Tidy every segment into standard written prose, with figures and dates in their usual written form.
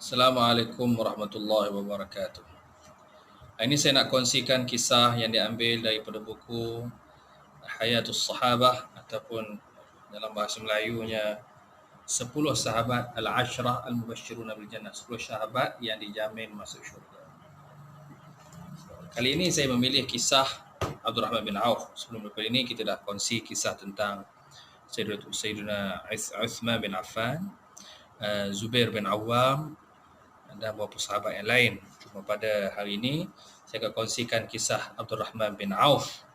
Assalamualaikum warahmatullahi wabarakatuh. Ini saya nak kongsikan kisah yang diambil daripada buku Hayatus Sahabah ataupun dalam bahasa Melayunya 10 sahabat Al-Ashrah Al-Mubashshiruna bil Jannah, 10 sahabat yang dijamin masuk syurga. Kali ini saya memilih kisah Abdul Rahman bin Auf. Sebelum daripada ini kita dah kongsi kisah tentang Sayyidina Uthman bin Affan, Zubair bin Awam dan beberapa sahabat yang lain. Cuma pada hari ini saya akan kongsikan kisah Abdul Rahman bin Auf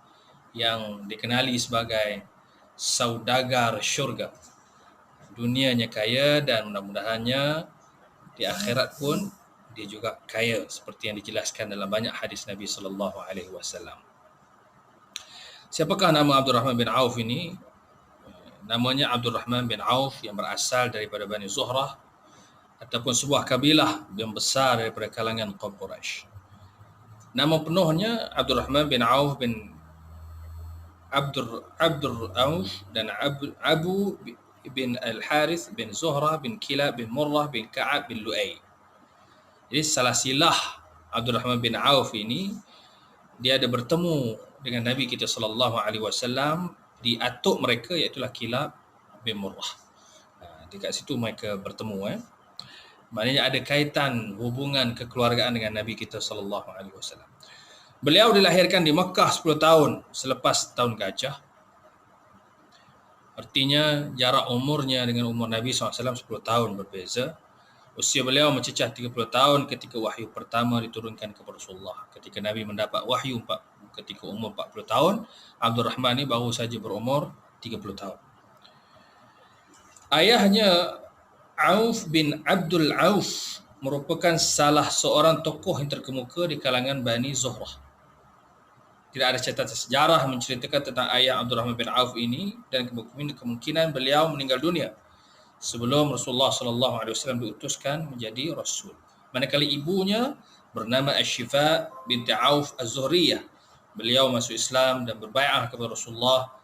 yang dikenali sebagai saudagar syurga. Dunianya kaya dan mudah-mudahannya di akhirat pun dia juga kaya seperti yang dijelaskan dalam banyak hadis Nabi sallallahu alaihi wasallam. Siapakah nama Abdul Rahman bin Auf ini? Namanya Abdul Rahman bin Auf yang berasal daripada Bani Zuhrah ataupun sebuah kabilah yang besar daripada kalangan kaum Quraisy. Nama penuhnya Abdul Rahman bin Auf bin Abdur Auf dan Abu bin Al-Harith bin Zuhrah bin Kilab bin Murrah bin Ka'ab bin Lu'ay. Jadi salah silah Abdul Rahman bin Auf ini dia ada bertemu dengan Nabi kita sallallahu alaihi wasallam di atuk mereka iaitu Kilab bin Murrah. Dekat situ mereka bertemu. Maknanya ada kaitan hubungan kekeluargaan dengan Nabi kita sallallahu alaihi wasallam. Beliau dilahirkan di Makkah 10 tahun selepas tahun gajah. Artinya jarak umurnya dengan umur Nabi SAW 10 tahun berbeza. Usia beliau mencecah 30 tahun ketika wahyu pertama diturunkan kepada Rasulullah. Ketika Nabi mendapat wahyu ketika umur 40 tahun, Abdul Rahman ini baru saja berumur 30 tahun. Ayahnya Auf bin Abdul Auf merupakan salah seorang tokoh yang terkemuka di kalangan Bani Zuhrah. Tidak ada catatan sejarah menceritakan tentang ayah Abdul Rahman bin Auf ini dan kemungkinan beliau meninggal dunia sebelum Rasulullah SAW diutuskan menjadi Rasul. Manakala ibunya bernama Asy-Syifa binti Auf Az-Zuhriyah. Beliau masuk Islam dan berbai'ah kepada Rasulullah.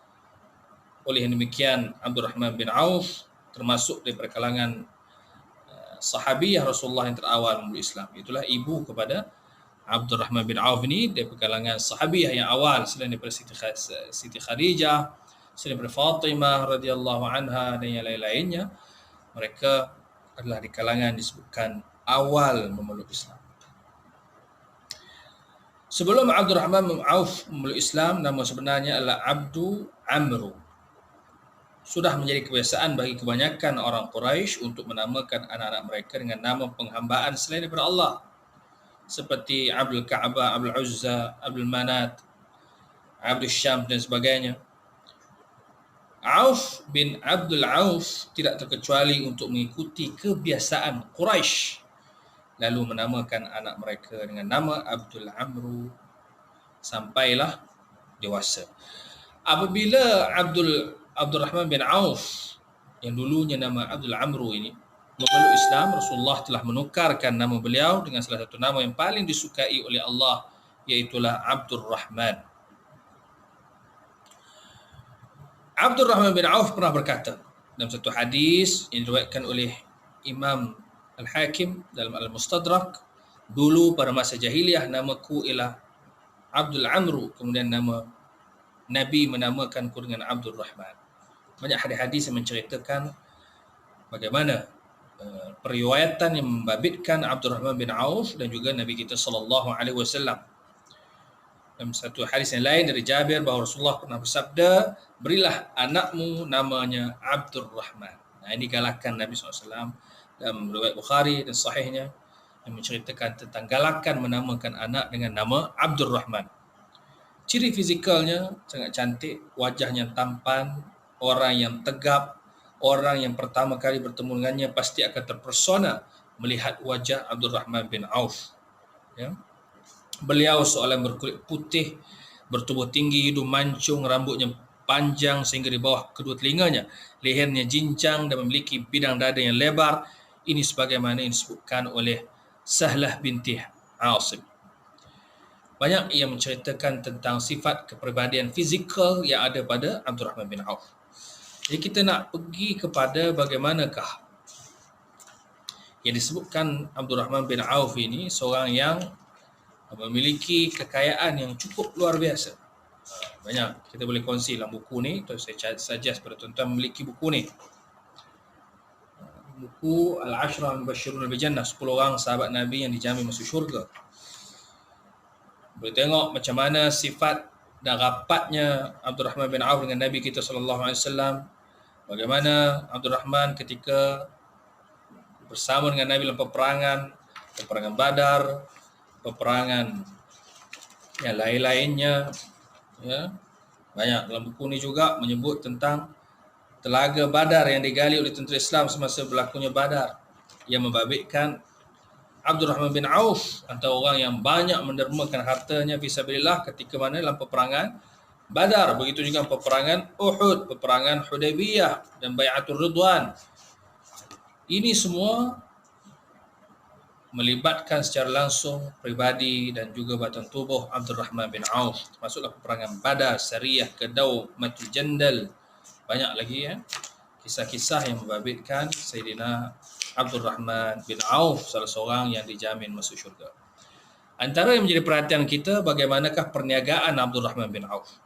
Oleh demikian Abdul Rahman bin Auf termasuk daripada kalangan sahabiyah Rasulullah yang terawal memeluk Islam. Itulah ibu kepada Abdul Rahman bin Auf ini daripada kalangan sahabiyah yang awal selain daripada Siti Khadijah, selain daripada Fatimah radhiyallahu anha dan yang lain-lainnya. Mereka adalah di kalangan disebutkan awal memeluk Islam. Sebelum Abdul Rahman bin Auf memeluk Islam, nama sebenarnya adalah Abdu Amru. Sudah menjadi kebiasaan bagi kebanyakan orang Quraisy untuk menamakan anak-anak mereka dengan nama penghambaan selain daripada Allah, seperti Abdul Ka'bah, Abdul Uzza, Abdul Manat, Abdul Syam dan sebagainya. Auf bin Abdul Auf tidak terkecuali untuk mengikuti kebiasaan Quraisy, lalu menamakan anak mereka dengan nama Abdul Amru sampailah dewasa. Apabila Abdul Rahman bin Auf yang dulunya nama Abdul Amru ini memeluk Islam, Rasulullah telah menukarkan nama beliau dengan salah satu nama yang paling disukai oleh Allah, iaitulah Abdul Rahman. Abdul Rahman bin Auf pernah berkata dalam satu hadis yang diriwayatkan oleh Imam Al-Hakim dalam Al-Mustadrak, dulu pada masa jahiliyah namaku ialah Abdul Amru, kemudian nama Nabi menamakanku dengan Abdul Rahman. Banyak hadis-hadis yang menceritakan bagaimana periwayatan yang membabitkan Abdul Rahman bin Auf dan juga Nabi kita sallallahu alaihi wasallam. Dalam satu hadis yang lain dari Jabir bahawa Rasulullah pernah bersabda, berilah anakmu namanya Abdul Rahman. Ini galakan Nabi SAW dalam riwayat Bukhari dan sahihnya yang menceritakan tentang galakan menamakan anak dengan nama Abdul Rahman. Ciri fizikalnya sangat cantik, wajahnya tampan, orang yang tegap, orang yang pertama kali bertemu dengannya pasti akan terpersona melihat wajah Abdul Rahman bin Auf. Beliau seorang berkulit putih, bertubuh tinggi, hidung mancung, rambutnya panjang sehingga di bawah kedua telinganya, lehernya jincang dan memiliki bidang dada yang lebar. Ini sebagaimana yang disebutkan oleh Sahlah binti Asim. Banyak yang menceritakan tentang sifat kepribadian fizikal yang ada pada Abdul Rahman bin Auf. Jadi kita nak pergi kepada bagaimanakah Yang disebutkan Abdul Rahman bin Auf ini seorang yang memiliki kekayaan yang cukup luar biasa. Banyak kita boleh kongsi dalam buku ni. Saya suggest kepada tuan-tuan memiliki buku ni. Buku Al-Ashra Al-Mubashshirun Bil-Jannah, 10 orang sahabat Nabi yang dijamin masuk syurga. Boleh tengok macam mana sifat dan rapatnya Abdul Rahman bin Auf dengan Nabi kita SAW. Bagaimana Abdul Rahman ketika bersama dengan Nabi dalam peperangan Badar, peperangan yang lain-lainnya, ya. Banyak dalam buku ni juga menyebut tentang telaga Badar yang digali oleh tentera Islam semasa berlakunya Badar, yang membabitkan Abdul Rahman bin Auf antara orang yang banyak mendermakan hartanya fisabilillah ketika mana dalam peperangan Badar. Begitu juga peperangan Uhud, peperangan Hudaybiyah dan Bai'atul Ridwan. Ini semua melibatkan secara langsung pribadi dan juga batang tubuh Abdul Rahman bin Auf. Termasuklah peperangan Badar, Sariyah, Kedau, Matul Jandal. Banyak lagi ya kisah-kisah yang membabitkan Sayyidina Abdul Rahman bin Auf, salah seorang yang dijamin masuk syurga. Antara yang menjadi perhatian kita, bagaimanakah perniagaan Abdul Rahman bin Auf.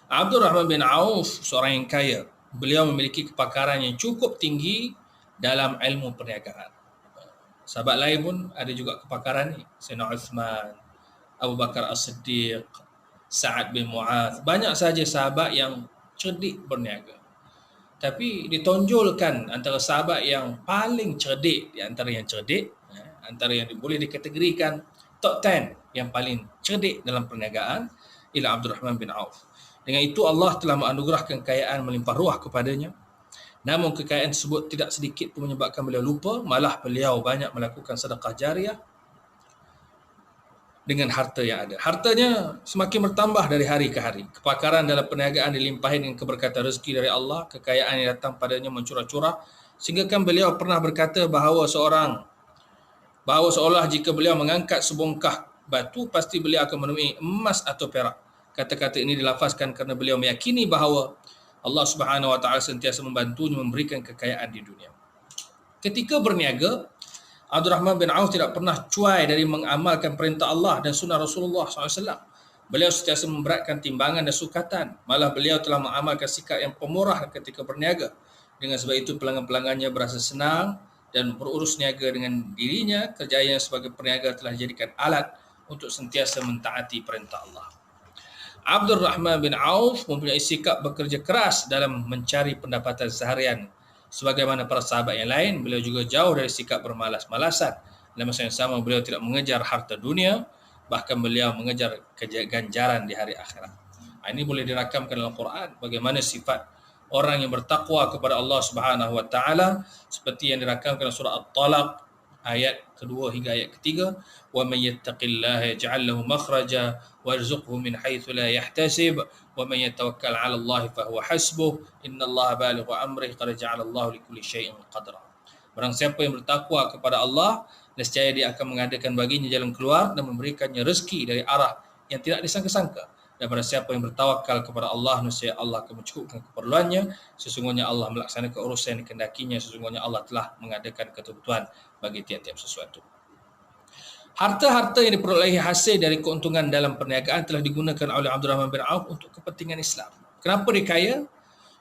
Abdul Rahman bin Auf seorang yang kaya. Beliau memiliki kepakaran yang cukup tinggi dalam ilmu perniagaan. Sahabat lain pun ada juga kepakaran ni. Sayyidina Uthman, Abu Bakar As-Siddiq, Sa'ad bin Mu'adh. Banyak sahaja sahabat yang cerdik berniaga. Tapi ditonjolkan antara sahabat yang paling cerdik di antara yang cerdik, antara yang boleh dikategorikan top 10 yang paling cerdik dalam perniagaan, ialah Abdul Rahman bin Auf. Dengan itu Allah telah menganugerahkan kekayaan melimpah ruah kepadanya. Namun kekayaan tersebut tidak sedikit pun menyebabkan beliau lupa, malah beliau banyak melakukan sedekah jariah dengan harta yang ada. Hartanya semakin bertambah dari hari ke hari. Kepakaran dalam perniagaan dilimpahi dengan keberkatan rezeki dari Allah. Kekayaan yang datang padanya mencurah-curah, sehingga kan beliau pernah berkata bahawa seolah jika beliau mengangkat sebongkah batu, pasti beliau akan menemui emas atau perak. Kata-kata ini dilafazkan kerana beliau meyakini bahawa Allah Subhanahu Wa Taala sentiasa membantunya memberikan kekayaan di dunia. Ketika berniaga, Abdul Rahman bin Auf tidak pernah cuai dari mengamalkan perintah Allah dan sunnah Rasulullah SAW. Beliau sentiasa memberatkan timbangan dan sukatan. Malah beliau telah mengamalkan sikap yang pemurah ketika berniaga. Dengan sebab itu pelanggan-pelanggannya berasa senang dan berurus niaga dengan dirinya. Kerjanya sebagai perniaga telah dijadikan alat untuk sentiasa mentaati perintah Allah. Abdul Rahman bin Auf mempunyai sikap bekerja keras dalam mencari pendapatan seharian. Sebagaimana para sahabat yang lain, beliau juga jauh dari sikap bermalas-malasan. Dalam masa yang sama, beliau tidak mengejar harta dunia, bahkan beliau mengejar ganjaran di hari akhirat. Ini boleh dirakamkan dalam Quran, bagaimana sifat orang yang bertakwa kepada Allah Subhanahu Wa Taala, seperti yang dirakamkan dalam surah At-Talaq ayat kedua hingga ayat ketiga. Wa man yattaqillaha yaj'al lahu makhraja warzuqhu min haitsu la yahtasib wa man yatawakkal 'ala Allah fa huwa hasbuh innallaha balighu amrihi qad ja'ala Allahu likulli syai'in qadra. Barang siapa yang bertakwa kepada Allah, nescaya dia akan mengadakan baginya jalan keluar dan memberikannya rezeki dari arah yang tidak disangka-sangka. Dan barang siapa yang bertawakal kepada Allah, nescaya Allah akan mencukupkan keperluannya. Sesungguhnya Allah melaksanakan urusan yang dikehendakinya. Sesungguhnya Allah telah mengadakan ketentuan bagi tiap-tiap sesuatu. Harta-harta yang diperolehi hasil dari keuntungan dalam perniagaan telah digunakan oleh Abdul Rahman bin Auf untuk kepentingan Islam. Kenapa dia kaya?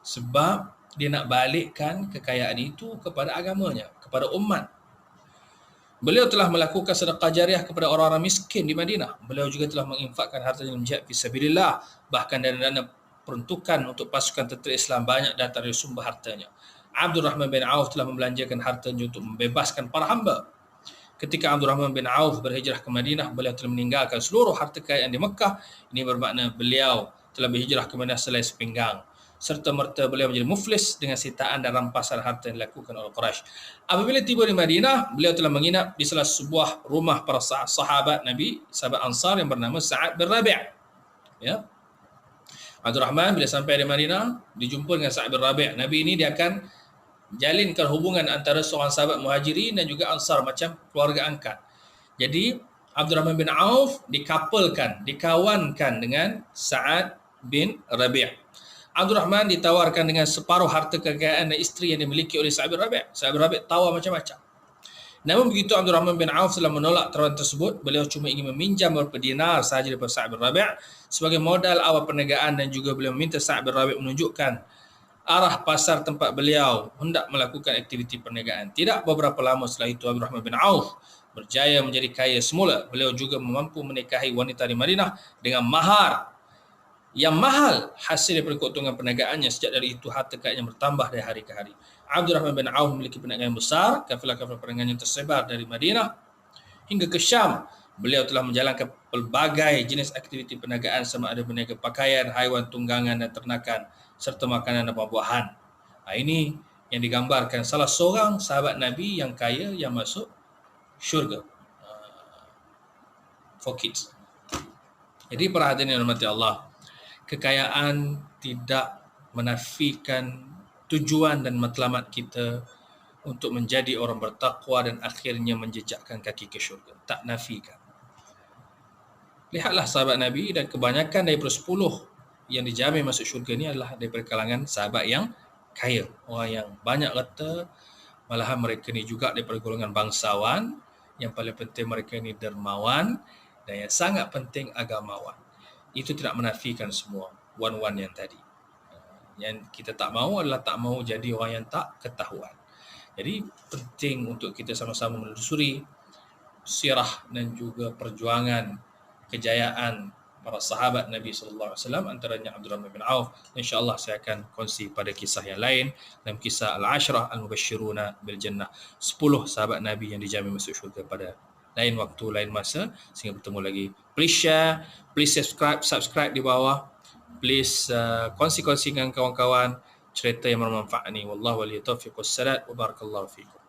Sebab dia nak balikkan kekayaan itu kepada agamanya, kepada umat. Beliau telah melakukan sedekah jariah kepada orang-orang miskin di Madinah. Beliau juga telah menginfakkan hartanya dalam jihad fisabilillah. Bahkan dana-dana peruntukan untuk pasukan tentera Islam banyak datang dari sumber hartanya. Abdul Rahman bin Auf telah membelanjakan hartanya untuk membebaskan para hamba. Ketika Abdul Rahman bin Auf berhijrah ke Madinah, beliau telah meninggalkan seluruh harta kekayaan di Mekah. Ini bermakna beliau telah berhijrah ke Madinah selai sepinggang. Serta merta beliau menjadi muflis dengan sitaan dan rampasan harta yang dilakukan oleh Quraisy. Apabila tiba di Madinah, beliau telah menginap di salah sebuah rumah para sahabat Nabi, sahabat Ansar yang bernama Sa'ad bin Rabi'. Ya. Abdul Rahman bila sampai di Madinah, dijumpa dengan Sa'ad bin Rabi'. Nabi ini dia akan jalinkan hubungan antara seorang sahabat Muhajirin dan juga Ansar macam keluarga angkat. Jadi Abdul Rahman bin Auf dikawankan dengan Sa'ad bin Rabi'. Abdul Rahman ditawarkan dengan separuh harta kekayaan dan isteri yang dimiliki oleh Sa'ad bin Rabi'. Sa'ad bin Rabi' tawar macam-macam. Namun begitu Abdul Rahman bin Auf telah menolak tawaran tersebut. Beliau cuma ingin meminjam beberapa dinar sahaja daripada Sa'ad bin Rabi' sebagai modal awal perniagaan, dan juga beliau meminta Sa'ad bin Rabi' menunjukkan arah pasar tempat beliau hendak melakukan aktiviti perniagaan. Tidak beberapa lama setelah itu Abdul Rahman bin Auf berjaya menjadi kaya semula. Beliau juga mampu menikahi wanita di Madinah dengan mahar yang mahal hasil daripada keuntungan perniagaannya. Sejak dari itu harta kekayaannya bertambah dari hari ke hari. Abdul Rahman bin Auf memiliki perniagaan yang besar. Kafilah-kafilah perniagaan yang tersebar dari Madinah hingga ke Syam. Beliau telah menjalankan pelbagai jenis aktiviti perniagaan, sama ada berniaga pakaian, haiwan tunggangan dan ternakan, serta makanan dan buah-buahan. Ini yang digambarkan salah seorang sahabat Nabi yang kaya yang masuk syurga. For kids. Jadi para hadirin yang dirahmati Allah, kekayaan tidak menafikan tujuan dan matlamat kita untuk menjadi orang bertakwa dan akhirnya menjejakkan kaki ke syurga. Tak nafikan. Lihatlah sahabat Nabi, dan kebanyakan daripada 10 yang dijamin masuk syurga ni adalah daripada kalangan sahabat yang kaya. Orang yang banyak harta, malahan mereka ni juga daripada golongan bangsawan. Yang paling penting mereka ni dermawan, dan yang sangat penting agamawan. Itu tidak menafikan semua wan-wan yang tadi. Yang kita tak mahu adalah tak mahu jadi orang yang tak ketahuan. Jadi penting untuk kita sama-sama menelusuri sirah dan juga perjuangan kejayaan para sahabat Nabi sallallahu alaihi wasallam, antaranya Abdul Rahman bin Auf. InsyaAllah saya akan kongsi pada kisah yang lain, dalam kisah Al-Ashrah Al-Mubashshiruna bil Jannah, 10 sahabat Nabi yang dijamin masuk syurga pada lain waktu, lain masa. Sehingga bertemu lagi. Please share, please subscribe di bawah. Please kongsi-kongsi dengan kawan-kawan cerita yang bermanfaat ni. Wallahu waliyut taufiq wassalam wa barakallahu fiikum.